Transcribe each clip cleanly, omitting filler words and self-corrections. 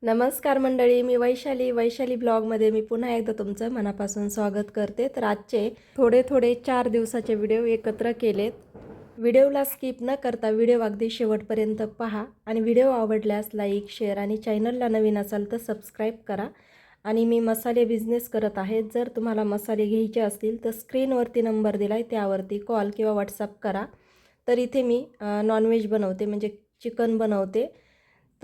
नमस्कार मंडळी, मी वैशाली ब्लॉगमध्ये मी पुन्हा एकदा तुमचं मनापासून स्वागत करते। तर आजचे थोडे 4 दिवसाचे व्हिडिओ एकत्र केलेत। व्हिडिओला स्किप न करता व्हिडिओ अगदी शेवटपर्यंत पहा आणि व्हिडिओ आवडल्यास लाईक, शेअर आणि चॅनलला नवीन असाल तर सबस्क्राईब करा। आणि मी मसाले बिझनेस करत आहे। जर तुम्हाला मसाले घ्यायचे असतील तर स्क्रीनवरती नंबर दिलाय त्यावरती कॉल किंवा व्हॉट्सअप करा। तर इथे मी नॉनव्हेज बनवते म्हणजे चिकन बनवते।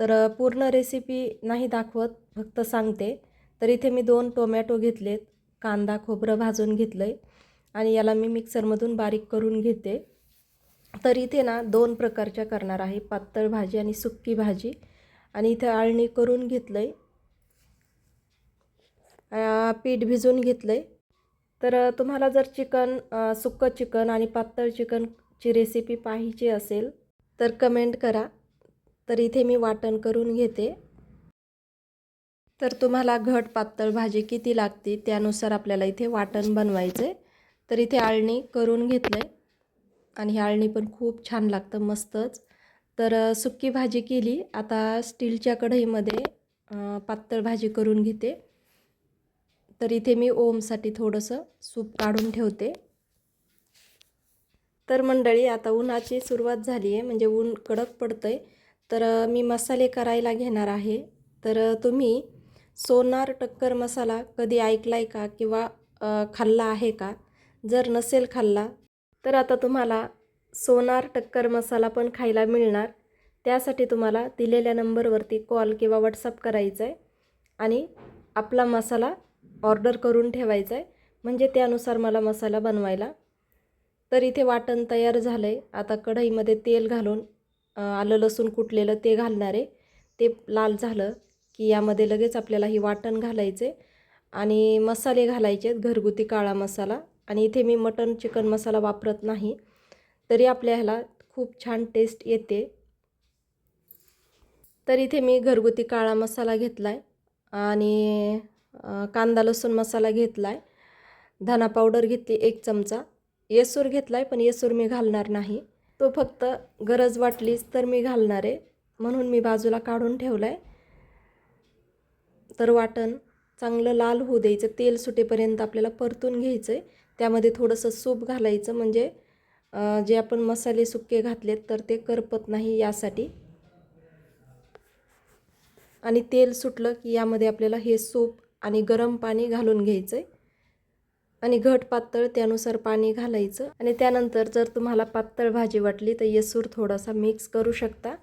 तर पूर्ण रेसिपी नाही दाखवत, फक्त सांगते। तर इथे मी 2 टोमॅटो घेतलेत, कांदा खोबरं भाजून घेतलंय आणि याला मी मिक्सरमधून बारीक करून घेते। तर इथे ना 2 प्रकारच्या करणार आहे, पातळ भाजी आणि सुक्की भाजी। आणि इथे आळणी करून घेतलंय, पीठ भिजवून घेतलंय। तर तुम्हाला जर सुक्कं चिकन आणि पातळ चिकनची रेसिपी पाहिजे असेल तर कमेंट करा। तर इथे मी वाटण करून घेते। तर तुम्हाला घट पातळ भाजी किती लागते त्यानुसार आपल्याला इथे वाटण बनवायचे। तर इथे आळणी करून घेतलंय आणि ही आळणी पण खूप छान लागतं, मस्तच। तर सुक्की भाजी केली, आता स्टीलच्या कढईमध्ये पातळ भाजी करून घेते। तर इथे मी ओमसाठी थोडंसं सूप काढून ठेवते। तर मंडळी आता उन्हाची सुरुवात झाली आहे, म्हणजे ऊन कडक पडतंय। तर मी मसाले करायला घेणार आहे। तर तुम्ही सोनार टक्कर मसाला कधी ऐकलाय का किंवा खाल्ला आहे का? जर नसेल खाल्ला तर आता तुम्हाला सोनार टक्कर मसाला पण खायला मिळणार। त्यासाठी तुम्हाला दिलेल्या नंबरवरती कॉल किंवा व्हॉट्सअप करायचं आहे आणि आपला मसाला ऑर्डर करून ठेवायचा आहे, म्हणजे त्यानुसार मला मसाला बनवायला। तर इथे वाटण तयार झालं आहे। आता कढईमध्ये तेल घालून आलं लसूण कुटलेलं ते घालणार आहे। ते लाल झालं की यामध्ये लगेच आपल्याला ही वाटण घालायचे आणि मसाले घालायचे, घरगुती काळा मसाला। आणि इथे मी मटन चिकन मसाला वापरत नाही, तरी आपल्या ह्याला खूप छान टेस्ट येते। तर इथे मी घरगुती काळा मसाला घेतलाय आणि कांदा लसूण मसाला घेतलाय, धना पावडर घेतली 1 चमचा, येसूर घेतलाय पण येसूर मी घालणार नाही, तो फक्त गरज वाटलीच तर मी घालणार आहे, म्हणून मी बाजूला काढून ठेवलाय। तर वाटण चांगलं लाल होऊ द्यायचं, तेल सुटेपर्यंत आपल्याला परतून घ्यायचं आहे। त्यामध्ये थोडंसं सूप घालायचं, म्हणजे जे आपण मसाले सुक्के घातलेत तर ते करपत नाही यासाठी। आणि तेल सुटलं की यामध्ये आपल्याला हे सूप आणि गरम पाणी घालून घ्यायचं आहे आणि घट पातळ त्यानुसार पाणी घालायचं। आणि त्यानंतर जर तुम्हाला पातळ भाजी वाटली तर येसूर थोडासा मिक्स करू शकता।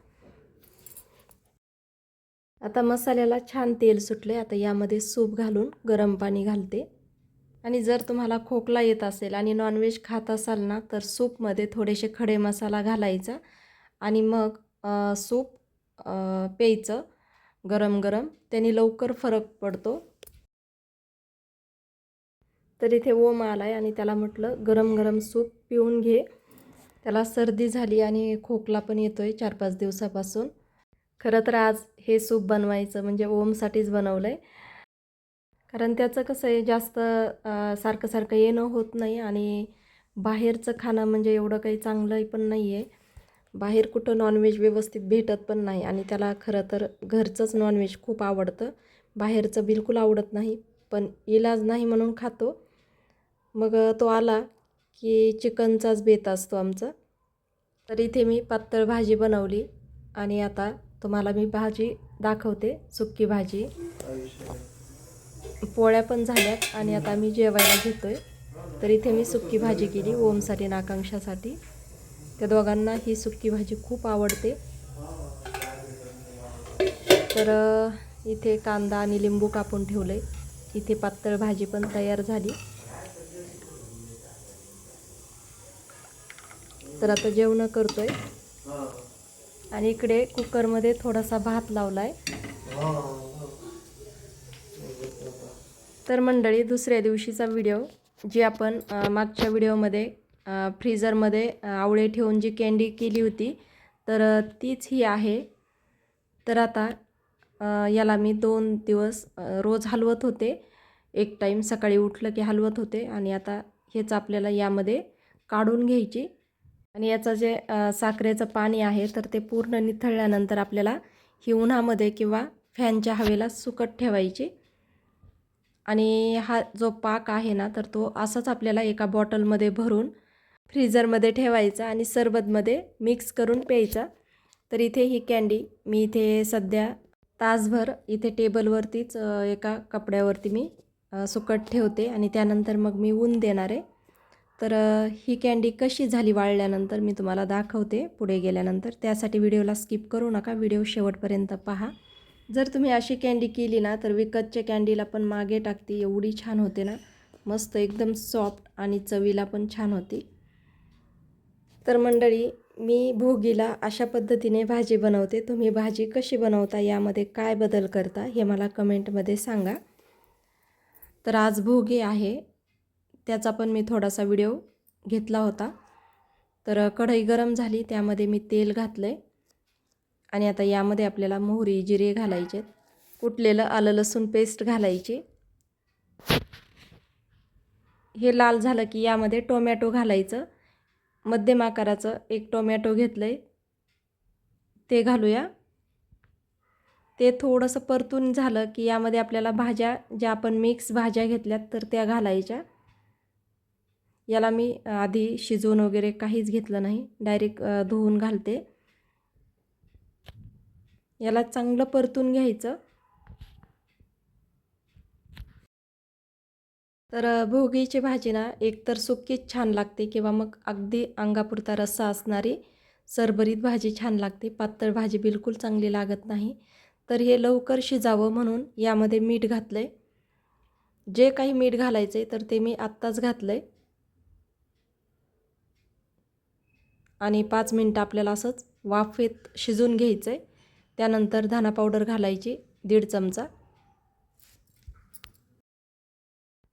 आता मसाल्याला छान तेल सुटले, आता यामध्ये सूप घालून गरम पाणी घालते। आणि जर तुम्हाला खोकला येत असेल आणि नॉनव्हेज खात असाल ना तर सूपमध्ये थोडेसे खडे मसाला घालायचा आणि मग सूप प्यायचं गरम गरम, त्याने लवकर फरक पडतो। तर इथे ओम आलाय आणि त्याला म्हटलं गरम गरम सूप पिऊन घे, त्याला सर्दी झाली आणि खोकला पण येतोय 4-5 दिवसापासून। खरं तर आज हे सूप बनवायचं म्हणजे ओमसाठीच बनवलंय, कारण त्याचं कसं आहे जास्त सारखं सारखं येणं होत नाही आणि बाहेरचं खाणं म्हणजे एवढं काही चांगलं पण नाही आहे। बाहेर कुठं नॉनव्हेज व्यवस्थित भेटत पण नाही आणि त्याला खरं तर घरचंच नॉनव्हेज खूप आवडतं, बाहेरचं बिलकुल आवडत नाही, पण इलाज नाही म्हणून खातो। मग तो आला की चिकनचाच बेत असतो आमचा। तर इथे मी पातळ भाजी बनवली आणि आता तुम्हाला मी भाजी दाखवते, सुक्की भाजी। पोळ्या पण झाल्यात आणि आता मी जेवायला घेतोय। तर इथे मी सुक्की भाजी केली ओमसाठी आणि आकांक्षासाठी, त्या दोघांना ही सुक्की भाजी खूप आवडते। तर इथे कांदा आणि लिंबू कापून ठेवले, इथे पातळ भाजी पण तयार झाली। तर आता जेवण करतोय आणि इकडे कुकरमध्ये थोडासा भात लावलाय। तर मंडळी दुसऱ्या दिवशीचा व्हिडिओ, जी आपण मागच्या व्हिडिओमध्ये फ्रीझरमध्ये आवळे ठेवून जी कँडी केली होती तर तीच ही आहे। तर आता याला मी 2 दिवस रोज हलवत होते, एक टाईम सकाळी उठलं की हलवत होते आणि आता हेच आपल्याला यामध्ये काढून घ्यायची आणि याचं जे साखरेचं पाणी आहे तर ते पूर्ण निथळल्यानंतर आपल्याला ही उन्हामध्ये किंवा फॅनच्या हवेला सुकत ठेवायची. आणि हा जो पाक आहे ना, तर तो असाच आपल्याला एका बॉटलमध्ये भरून फ्रीझरमध्ये ठेवायचा आणि सरबतमध्ये मिक्स करून प्यायचा. तर इथे ही कँडी मी इथे सध्या तासभर इथे टेबलवरतीच एका कपड्यावरती मी सुकत ठेवते आणि त्यानंतर मग मी ऊन देणार आहे. तर ही कँडी कशी झाली वाळल्यानंतर मी तुम्हाला दाखवते पुढे गेल्यानंतर. त्यासाठी व्हिडिओला स्किप करू नका, व्हिडिओ शेवटपर्यंत पहा. जर तुम्ही अशी कँडी केली ना, तर विकतच्या कँडीला पण मागे टाकते, एवढी छान होते ना, मस्त एकदम सॉफ्ट आणि चवीला पण छान होती. तर मंडळी, मी भोगीला अशा पद्धतीने भाजी बनवते. तुम्ही भाजी कशी बनवता, यामध्ये काय बदल करता, हे मला कमेंटमध्ये सांगा. तर आज भोगी आहे, त्याचा पण मी थोडासा व्हिडिओ घेतला होता. तर कढई गरम झाली, त्यामध्ये मी तेल घातलं आणि आता यामध्ये आपल्याला मोहरी जिरे घालायचे, कुटलेलं आलं लसूण पेस्ट घालायची. हे लाल झालं की यामध्ये टोमॅटो घालायचं. मध्यम आकाराचं एक टोमॅटो घेतलंय, ते घालूया. ते थोडंसं परतून झालं की यामध्ये आपल्याला भाज्या ज्या आपण मिक्स भाज्या घेतल्यात तर त्या घालायच्या. याला मी आधी शिजवून वगैरे काहीच घेतलं नाही, डायरेक्ट धुवून घालते. याला चांगलं परतून घ्यायचं. तर भोगीची भाजी ना एकतर सुक्कीच छान लागते किंवा मग अगदी अंगापुरता रस्सा असणारी सरभरीत भाजी छान लागते. पातळ भाजी बिलकुल चांगली लागत नाही. तर हे लवकर शिजावं म्हणून यामध्ये मीठ घातलं आहे. जे काही मीठ घालायचं आहे तर ते मी आत्ताच घातलं आहे. आणि 5 मिनटं आपल्याला असंच वाफेत शिजून घ्यायचं आहे. त्यानंतर धना पावडर घालायची 1.5 चमचा.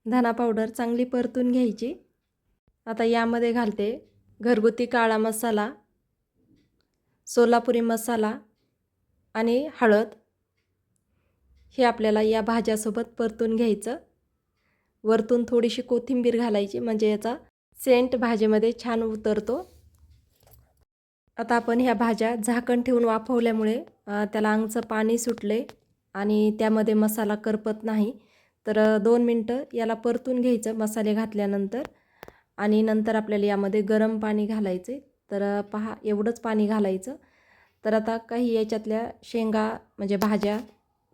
धना पावडर चांगली परतून घ्यायची. आता यामध्ये घालते घरगुती काळा मसाला, सोलापुरी मसाला आणि हळद. हे आपल्याला या भाज्यासोबत परतून घ्यायचं. वरतून थोडीशी कोथिंबीर घालायची, म्हणजे याचा सेंट भाजीमध्ये छान उतरतो. आता आपण ह्या भाज्या झाकण ठेवून वाफवल्यामुळे त्याला अंगचं पाणी सुटले आणि त्यामध्ये मसाला करपत नाही. तर 2 मिनटं याला परतून घ्यायचं मसाले घातल्यानंतर. आणि नंतर आपल्याला यामध्ये गरम पाणी घालायचे. तर पहा, एवढंच पाणी घालायचं. तर आता काही याच्यातल्या शेंगा म्हणजे भाज्या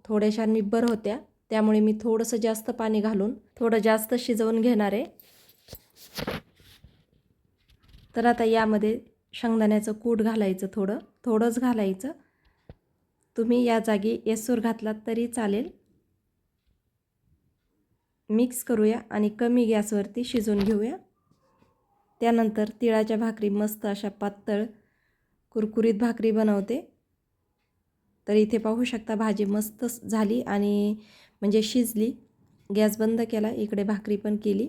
थोड्याशा निब्बर होत्या, त्यामुळे मी थोडंसं जास्त पाणी घालून थोडं जास्त शिजवून घेणार आहे. तर आता यामध्ये शेंगदाण्याचं कूट घालायचं, थोडंच घालायचं. तुम्ही या जागी येसूर घातलात तरी चालेल. मिक्स करूया आणि कमी गॅसवरती शिजवून घेऊया. त्यानंतर तिळाच्या भाकरी मस्त अशा पातळ कुरकुरीत भाकरी बनवते. तर इथे पाहू शकता भाजी मस्त झाली आणि म्हणजे शिजली. गॅस बंद केला, इकडे भाकरी पण केली.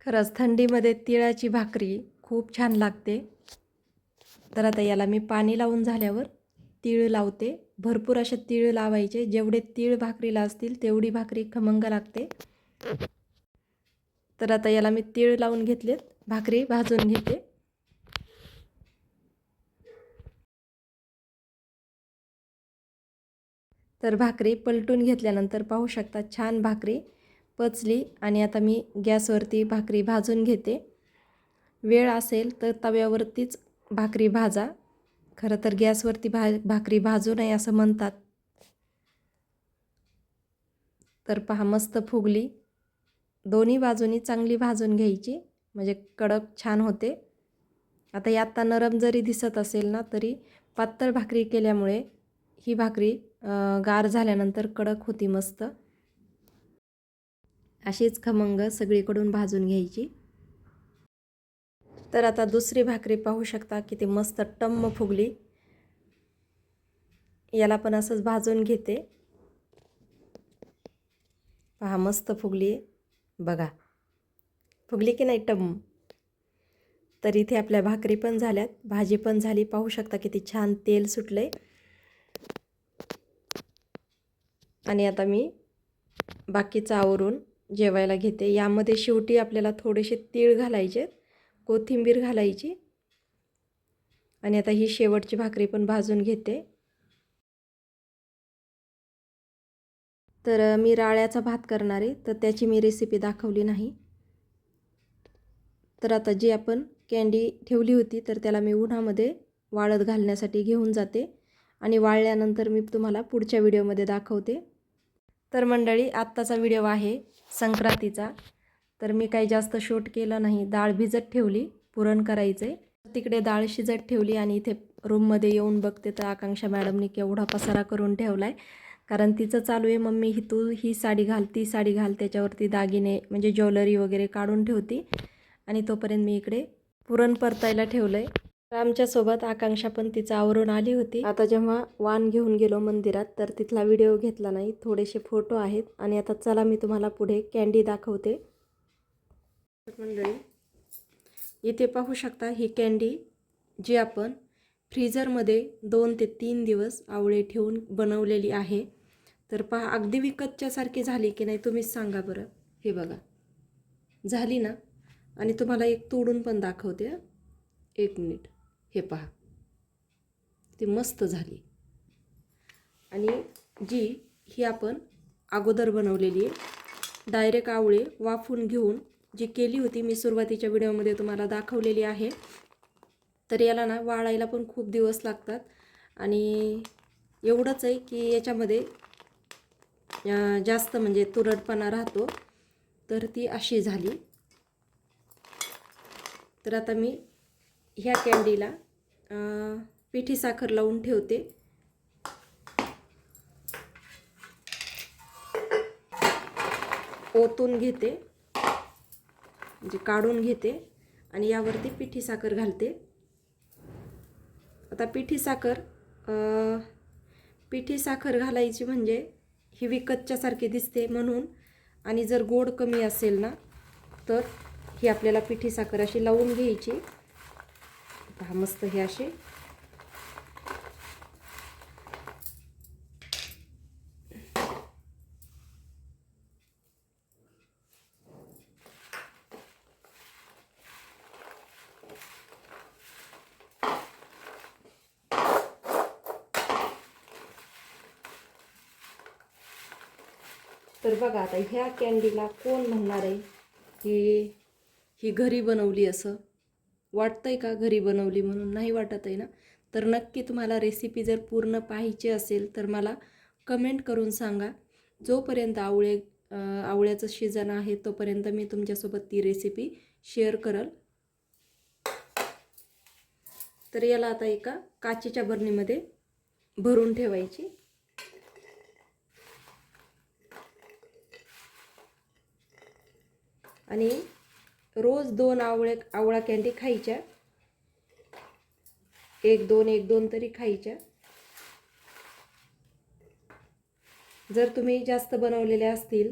खरंच थंडीमध्ये तिळाची भाकरी खूप छान लागते. तर आता याला मी पाणी लावून झाल्यावर तीळ लावते. भरपूर असे तीळ लावायचे, जेवढे तीळ भाकरीला असतील तेवढी भाकरी खमंग लागते. तर आता याला मी तीळ लावून घेतलेत, भाकरी भाजून घेते. तर भाकरी पलटून घेतल्यानंतर पाहू शकता छान भाकरी पचली. आणि आता मी गॅसवरती भाकरी भाजून घेते. वेळ असेल तर तव्यावरतीच भाकरी भाजा. खरं तर गॅसवरती भाकरी भाजू नये असं म्हणतात. तर पहा मस्त फुगली. दोन्ही बाजूनी चांगली भाजून घ्यायची, म्हणजे कडक छान होते. आता ही आत्ता नरम जरी दिसत असेल ना, तरी पातळ भाकरी केल्यामुळे ही भाकरी गार झाल्यानंतर कडक होती मस्त. अशीच खमंग सगळीकडून भाजून घ्यायची. तर आता दुसरी भाकरी पाहू शकता किती मस्त टम्म फुगली. याला पण असंच भाजून घेते. पहा मस्त फुगली आहे, बघा फुगली की नाही टम्म. तर इथे आपल्या भाकरी पण झाल्यात, भाजी पण झाली. पाहू शकता किती छान तेल सुटले. आणि आता मी बाकीचं आवरून जेवायला घेते. यामध्ये शेवटी आपल्याला थोडेसे तीळ घालायचे, कोथिंबीर घालायची आणि आता ही शेवटची भाकरी पण भाजून घेते. तर मी राळ्याचा भात करणार आहे, तर त्याची मी रेसिपी दाखवली नाही. तर आता जी आपण कँडी ठेवली होती तर त्याला मी उन्हामध्ये वाळत घालण्यासाठी घेऊन जाते आणि वाळल्यानंतर मी तुम्हाला पुढच्या व्हिडिओमध्ये दाखवते. तर मंडळी, आत्ताचा व्हिडिओ आहे संक्रांतीचा. तर मी काही जास्त शूट केलं नाही. डाळ भिजत ठेवली, पुरण करायचं आहे. तिकडे डाळ शिजत ठेवली आणि इथे रूममध्ये येऊन बघते तर आकांक्षा मॅडमनी केवढा पसारा करून ठेवला आहे. कारण तिचं चालू आहे, मम्मी ही साडी घाल, ती साडी घाल, त्याच्यावरती दागिने म्हणजे ज्वेलरी वगैरे काढून ठेवती. आणि तोपर्यंत मी इकडे पुरण परतायला ठेवलं आहे. तर आमच्यासोबत आकांक्षा पण तिचं आवरून आली होती. आता जेव्हा वाण घेऊन गेलो मंदिरात तर तिथला व्हिडिओ घेतला नाही, थोडेसे फोटो आहेत. आणि आता चला मी तुम्हाला पुढे कँडी दाखवते. मंडळी, इथे पाहू शकता ही कँडी जी आपण फ्रीजरमध्ये 2 ते 3 दिवस आवळे ठेवून बनवलेली आहे. तर पहा, अगदी विकतच्यासारखी झाली की नाही तुम्हीच सांगा बरं. हे बघा, झाली ना. आणि तुम्हाला एक तोडून पण दाखवते. 1 मिनिट, हे पहा, ती मस्त झाली. आणि जी ही आपण अगोदर बनवलेली आहे, डायरेक्ट आवळे वाफून घेऊन जी केली होती मी सुरुवातीच्या व्हिडिओमध्ये तुम्हाला दाखवलेली आहे. तर याला ना वाळायला पण खूप दिवस लागतात. आणि एवढंच आहे की याच्यामध्ये जास्त म्हणजे तुरटपणा राहतो. तर ती अशी झाली. तर आता मी ह्या कँडीला पिठी साखर लावून ठेवते. ओतून घेते, म्हणजे काढून घेते आणि यावरती पिठी साखर घालते. आता पिठी साखर घालायची म्हणजे ही विकतच्यासारखी दिसते म्हणून. आणि जर गोड कमी असेल ना तर ही आपल्याला पिठी साखर अशी लावून घ्यायची. पहा मस्त हे अशी. तर बघा, आता ह्या कँडीला कोण म्हणणार आहे की ही घरी बनवली असं वाटतंय का? घरी बनवली म्हणून नाही वाटत आहे ना. तर नक्की तुम्हाला रेसिपी जर पूर्ण पाहायची असेल तर मला कमेंट करून सांगा. जोपर्यंत आवळ्याचं सीजन आहे तोपर्यंत मी तुमच्यासोबत ती रेसिपी शेअर करल. तर याला आता एका काचेच्या बरणीमध्ये भरून ठेवायची. आणि रोज 2 आवळा कँडी खायच्या. 1-2 तरी खायच्या. जर तुम्ही जास्त बनवलेले असतील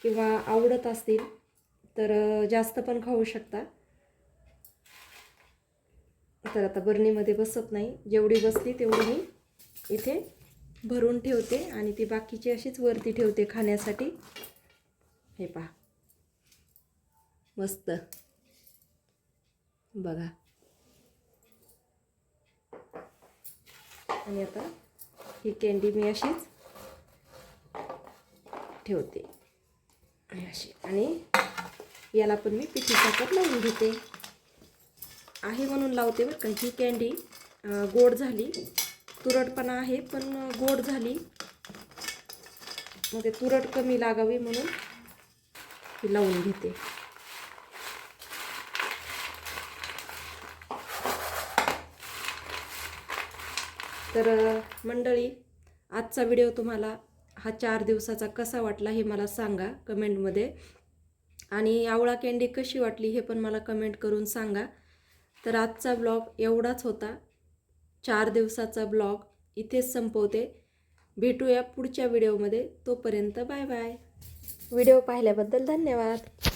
किंवा आवडत असतील तर जास्त पण खाऊ शकता. तर आता बरणीमध्ये बसत नाही, जेवढी बसली तेवढी मी इथे भरून ठेवते आणि ती बाकीची अशीच वरती ठेवते खाण्यासाठी. हे पहा मस्त, बघा. आणि आता ही कँडी मी अशीच ठेवते अशी. आणि याला पण मी पिठी साखर लावून घेते. आहे म्हणून लावते बरं का. ही कँडी गोड झाली, तुरटपणा आहे पण गोड झाली. मग ते तुरट कमी लागावी म्हणून ही लावून घेते. तर मंडळी, आजचा व्हिडिओ तुम्हाला हा 4 दिवसाचा कसा वाटला हे मला सांगा कमेंटमध्ये. आणि आवळा कँडी कशी वाटली हे पण मला कमेंट करून सांगा. तर आजचा ब्लॉग एवढाच होता. 4 दिवसाचा ब्लॉग इथेच संपवते. भेटूया पुढच्या व्हिडिओमध्ये. तोपर्यंत बाय बाय. व्हिडिओ पाहिल्याबद्दल धन्यवाद.